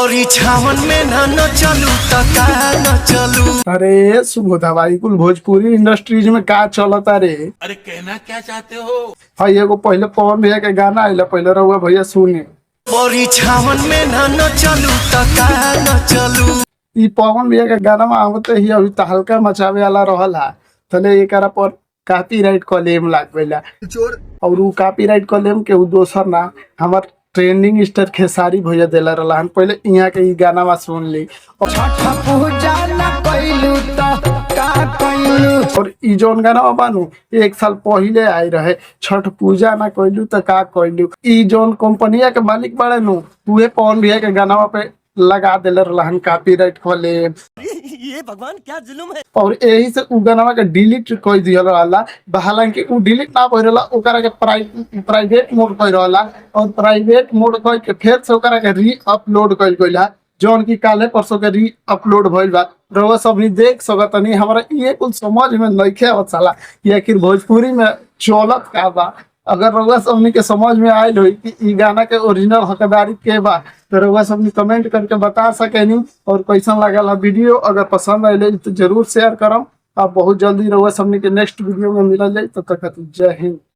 छावन में न चलू त का न चलू। अरे सुबोधा भाई कुल भोजपुरी इंडस्ट्रीज में का चलता रे। अरे कहना क्या चाहते हो? भाई एगो पहले पवन भैया के गाना आइला, पहले रहुआ भैया सुने। छावन में न चलू त का न चलू। ई पवन भैया के गाना में आवते ही अभी तहलका मचावे वाला रहला, तले एकरा पर कॉपीराइट क्लेम लाग गइला। और उ कॉपीराइट क्लेम के उ दोसर ना हमार ट्रेंडिंग स्टार खेसारी भैया देला रहला। हम पहले यहाँ के ई गाना में सुन ली और ई जोन गाना बानू एक साल पहले आई रहे, छठ पूजा ना कइलू त का कइलू। ई जोन कंपनिया के मालिक बड़े नु उहे पवन भैया के गाना पे लगा देले रहन कॉपीराइट क्लेम। ये भगवान क्या जुल्म है। और यही से उ गाना के डिलीट कर दिया रहला। हालांकि उ डिलीट ना कर रहला, ओकरा के प्राइवेट मोड कर रहला और प्राइवेट मोड कर के फिर से ओकरा के री अपलोड कर गइला, जौन की काले परसों के री अपलोड भइल बा। रउआ सब भी देख सकतनी। हमरा ये कुछ समझ में नइखे आवत साला कि आखिर भोजपुरी में चलत का बा। अगर रउआ सबनी के समझ में आयल होई कि ई गाना के ओरिजिनल हकदारी के बा तो रउआ सबनी कमेंट करके बता सकेनी। और कैसन लागल वीडियो, अगर पसंद आइले तो जरूर शेयर करम। अब बहुत जल्दी रउआ सबनी के नेक्स्ट वीडियो में मिलल जाई। तब तक जय हिंद।